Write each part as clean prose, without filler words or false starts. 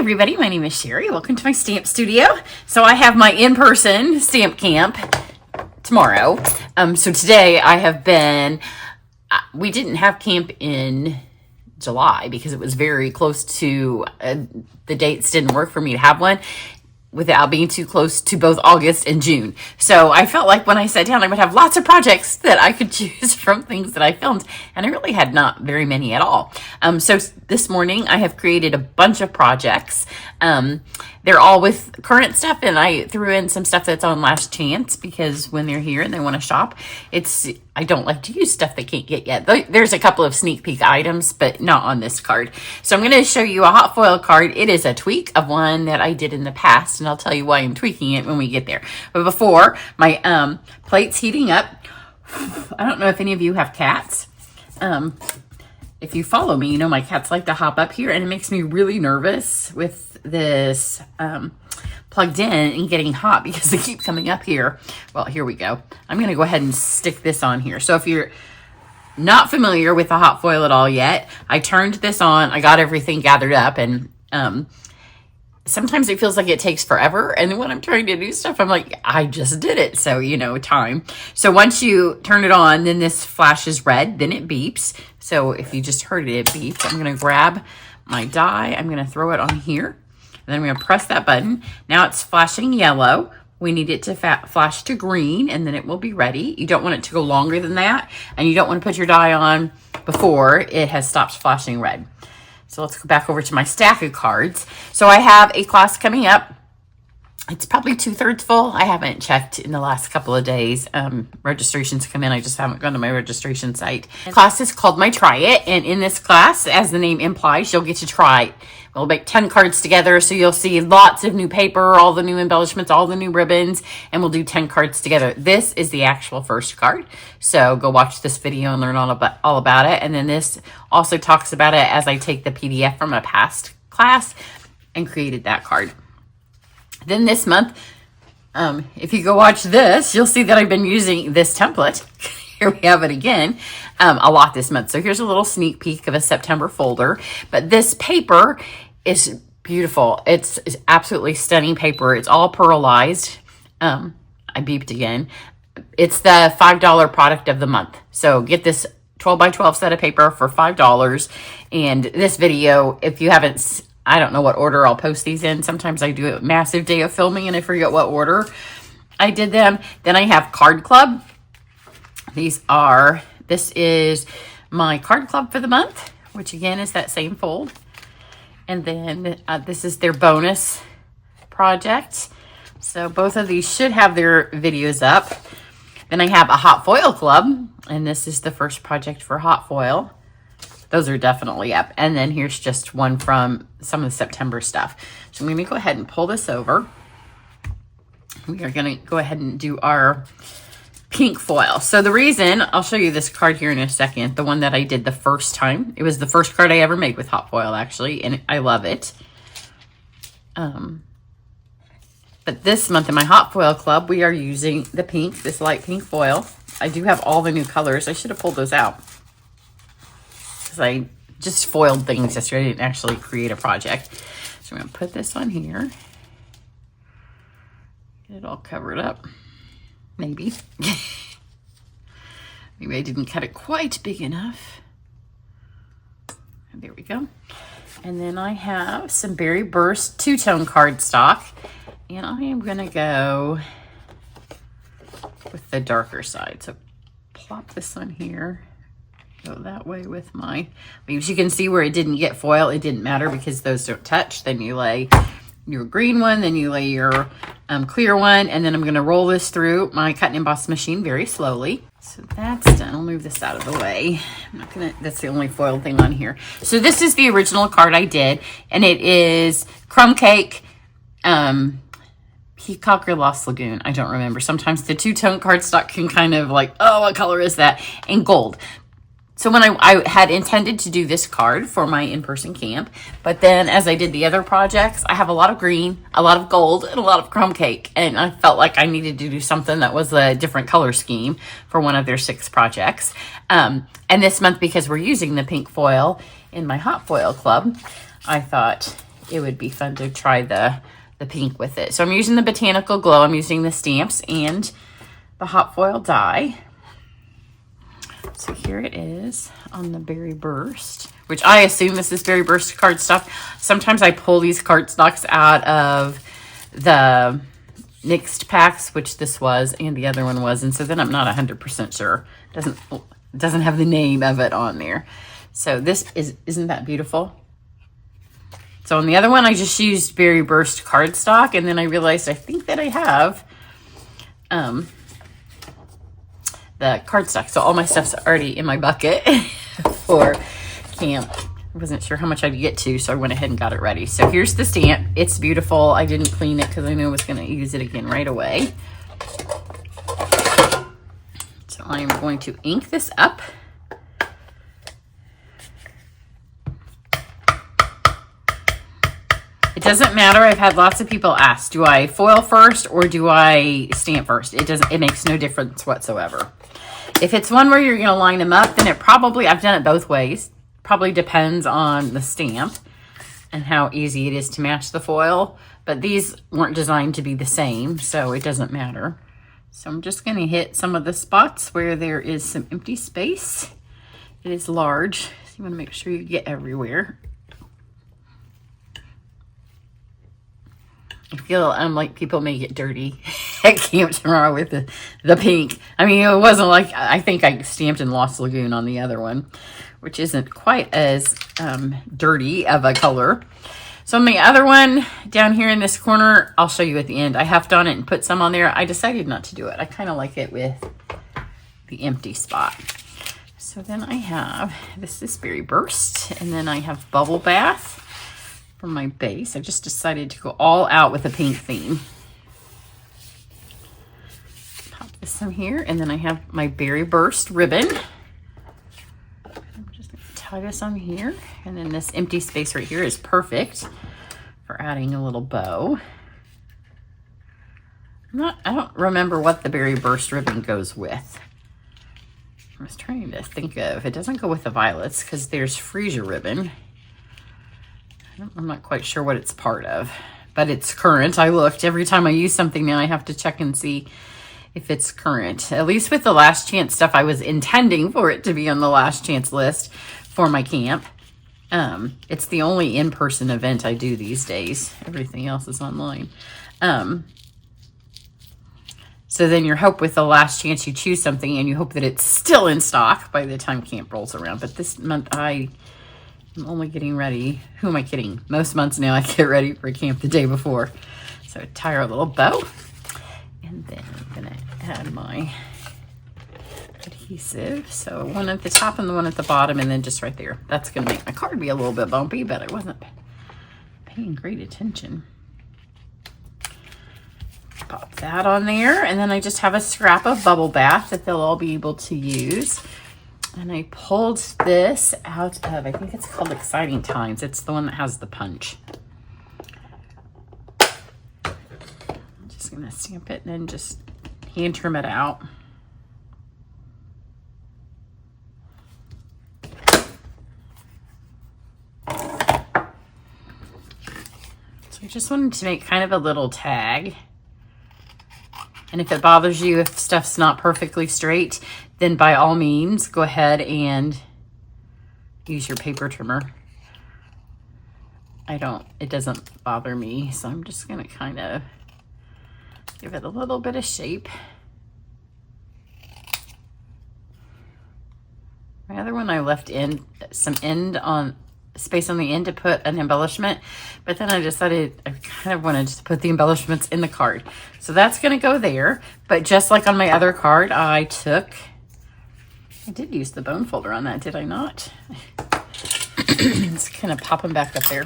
everybody, my name is Sherry. Welcome to my stamp studio. So I have my in-person stamp camp tomorrow. So today I have been, we didn't have camp in July because it was very close to, the dates didn't work for me to have one without being too close to both August and June. So I felt like when I sat down, I would have lots of projects that I could choose from things that I filmed. And I really had not very many at all. So this morning I have created a bunch of projects. They're all with current stuff, and I threw in some stuff that's on last chance because when they're here and they want to shop, I don't like to use stuff they can't get yet. There's a couple of sneak peek items, but not on this card. So I'm going to show you a hot foil card. It is a tweak of one that I did in the past, and I'll tell you why I'm tweaking it when we get there. But before, my plate's heating up. I don't know if any of you have cats. If you follow me, you know my cats like to hop up here, and it makes me really nervous with this plugged in and getting hot because they keep coming up here. Well, here we go. I'm going to go ahead and stick this on here. So if you're not familiar with the hot foil at all yet, I turned this on. I got everything gathered up, and sometimes it feels like it takes forever. And then when I'm trying to do stuff, I'm like, I just did it. So, you know, time. So once you turn it on, then this flashes red, then it beeps. So if you just heard it, it beeps. I'm going to grab my die. I'm going to throw it on here. And then I'm going to press that button. Now it's flashing yellow. We need it to flash to green, and then it will be ready. You don't want it to go longer than that, and you don't want to put your die on before it has stopped flashing red. So let's go back over to my stack of cards. So I have a class coming up. It's probably 2/3 full. I haven't checked in the last couple of days. Registrations come in. I just haven't gone to my registration site. The class is called My Try It. And in this class, as the name implies, you'll get to try. We'll make 10 cards together. So you'll see lots of new paper, all the new embellishments, all the new ribbons, and we'll do 10 cards together. This is the actual first card. So go watch this video and learn all about it. And then this also talks about it as I take the PDF from a past class and created that card. Then this month, if you go watch this, you'll see that I've been using this template. Here we have it again, a lot this month. So here's a little sneak peek of a September folder. But this paper is beautiful. It's absolutely stunning paper. It's all pearlized. I beeped again. It's the $5 product of the month. So get this 12 by 12 set of paper for $5. And this video, if you haven't, I don't know what order I'll post these in. Sometimes I do a massive day of filming and I forget what order I did them. Then I have Card Club. This is my Card Club for the month, which again is that same fold. And then this is their bonus project. So both of these should have their videos up. Then I have a Hot Foil Club, and this is the first project for Hot Foil. Those are definitely up. And then here's just one from some of the September stuff. So I'm going to go ahead and pull this over. We are going to go ahead and do our pink foil. So the reason, I'll show you this card here in a second, the one that I did the first time. It was the first card I ever made with hot foil, actually, and I love it. But this month in my hot foil club, we are using the pink, this light pink foil. I do have all the new colors. I should have pulled those out, I just foiled things yesterday. I didn't actually create a project. So I'm going to put this on here. Get it all covered up. Maybe. Maybe I didn't cut it quite big enough. There we go. And then I have some Berry Burst two-tone cardstock. And I am going to go with the darker side. So plop this on here. Go that way with my, as you can see where it didn't get foil, it didn't matter because those don't touch. Then you lay your green one, then you lay your clear one, and then I'm going to roll this through my cut and emboss machine very slowly. So that's done. I'll move this out of the way. I'm not gonna, that's the only foil thing on here. So this is the original card I did, and it is Crumb Cake, Peacock or Lost Lagoon. I don't remember. Sometimes the two-tone cardstock can kind of like, oh, what color is that? And gold. So when I had intended to do this card for my in-person camp, but then as I did the other projects, I have a lot of green, a lot of gold, and a lot of crumb cake. And I felt like I needed to do something that was a different color scheme for one of their 6 projects. And this month, because we're using the pink foil in my hot foil club, I thought it would be fun to try the pink with it. So I'm using the Botanical Glow. I'm using the stamps and the hot foil die. So here it is on the Berry Burst, which I assume this is Berry Burst cardstock. Sometimes I pull these cardstocks out of the mixed packs, which this was and the other one was, and so then I'm not 100% sure. It doesn't have the name of it on there. So this isn't that beautiful? So on the other one, I just used Berry Burst cardstock, and then I realized I think that I have the cardstock. So all my stuff's already in my bucket for camp. I wasn't sure how much I'd get to, so I went ahead and got it ready. So here's the stamp. It's beautiful. I didn't clean it because I knew I was going to use it again right away. So I'm going to ink this up. It doesn't matter. I've had lots of people ask, do I foil first or do I stamp first? It makes no difference whatsoever. If it's one where you're going to line them up, then I've done it both ways. Probably depends on the stamp and how easy it is to match the foil. But these weren't designed to be the same, so it doesn't matter. So I'm just going to hit some of the spots where there is some empty space. It is large, so you want to make sure you get everywhere. I feel like people may get dirty at camp tomorrow with the pink. I mean, it wasn't like, I think I stamped in Lost Lagoon on the other one, which isn't quite as dirty of a color. So on the other one down here in this corner, I'll show you at the end. I heft on it and put some on there. I decided not to do it. I kind of like it with the empty spot. So then I have, this is Berry Burst, and then I have Bubble Bath. For my base, I just decided to go all out with a pink theme. Pop this in here, and then I have my Berry Burst ribbon. I'm just going to tie this on here, and then this empty space right here is perfect for adding a little bow. I don't remember what the Berry Burst ribbon goes with. I was trying to think of, it doesn't go with the violets because there's freesia ribbon. I'm not quite sure what it's part of, but it's current. I looked. Every time I use something now, I have to check and see if it's current. At least with the last chance stuff, I was intending for it to be on the last chance list for my camp. It's the only in-person event I do these days. Everything else is online. So then your hope with the last chance you choose something and you hope that it's still in stock by the time camp rolls around. But this month I'm only getting ready. Who am I kidding? Most months now I get ready for camp the day before. So tie our little bow. And then I'm going to add my adhesive. So one at the top and the one at the bottom, and then just right there. That's going to make my card be a little bit bumpy, but I wasn't paying great attention. Pop that on there. And then I just have a scrap of Bubble Bath that they'll all be able to use. And I pulled this out of, I think it's called Exciting Times. It's the one that has the punch. I'm just going to stamp it and then just hand trim it out. So I just wanted to make kind of a little tag. And if it bothers you, if stuff's not perfectly straight, then by all means, go ahead and use your paper trimmer. It doesn't bother me, so I'm just gonna kind of give it a little bit of shape. My other one I left in some space on the end to put an embellishment, but then I decided I kind of wanted to put the embellishments in the card. So that's going to go there, but just like on my other card, I did use the bone folder on that, did I not? Just kind of pop them back up there.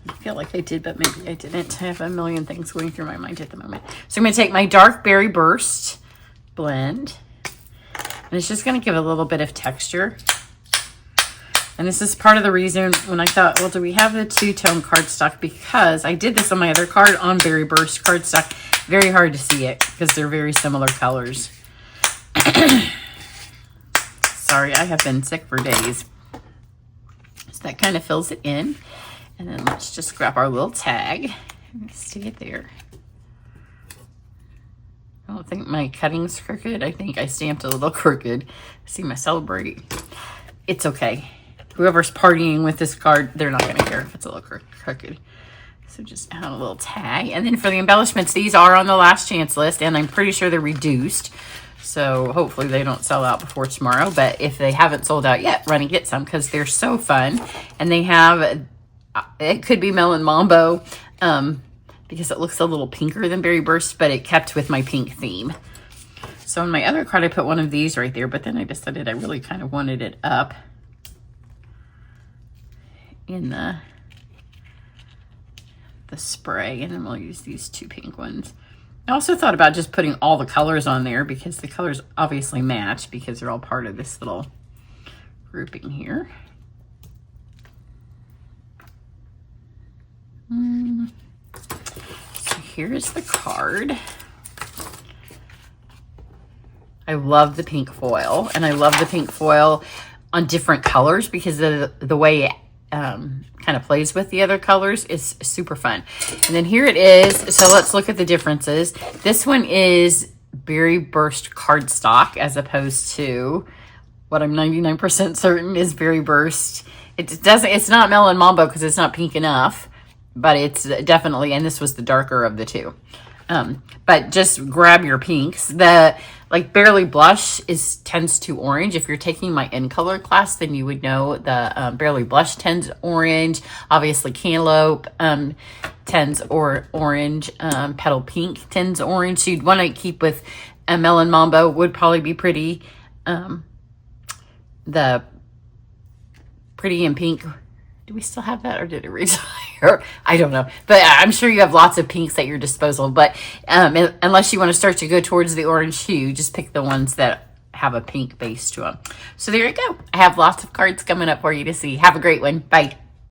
I feel like I did, but maybe I didn't. I have a million things going through my mind at the moment. So I'm going to take my dark Berry Burst blend, and it's just going to give a little bit of texture. And this is part of the reason when I thought, well, do we have the two-tone cardstock? Because I did this on my other card on Berry Burst cardstock. Very hard to see it because they're very similar colors. Sorry, I have been sick for days. that kind of fills it in. And then let's just grab our little tag and stick it there. I don't think my cutting's crooked. I think I stamped a little crooked. See my Celebrate. It's okay. Whoever's partying with this card, they're not going to care if it's a little crooked. So just add a little tag. And then for the embellishments, these are on the last chance list, and I'm pretty sure they're reduced. So hopefully they don't sell out before tomorrow. But if they haven't sold out yet, run and get some because they're so fun. And they have, it could be Melon Mambo, because it looks a little pinker than Berry Burst, but it kept with my pink theme. So in my other card, I put one of these right there, but then I decided I really kind of wanted it up in the spray, and then we'll use these 2 pink ones. I also thought about just putting all the colors on there because the colors obviously match because they're all part of this little grouping here. So here's the card. I love the pink foil, and I love the pink foil on different colors because of the way it kind of plays with the other colors is super fun. And then here it is. So let's look at the differences. This one is Berry Burst cardstock as opposed to what I'm 99% certain is Berry Burst. It's not Melon Mambo because it's not pink enough, but it's definitely, and this was the darker of the two. But just grab your pinks. The like Barely Blush tends to orange. If you're taking my in color class, then you would know the Barely Blush tends orange. Obviously Cantaloupe tends orange. Petal Pink tends orange. So you'd want to keep with a Melon Mambo would probably be pretty. The Pretty in Pink. Do we still have that or did it retire? I don't know. But I'm sure you have lots of pinks at your disposal. But unless you want to start to go towards the orange hue, just pick the ones that have a pink base to them. So there you go. I have lots of cards coming up for you to see. Have a great one. Bye.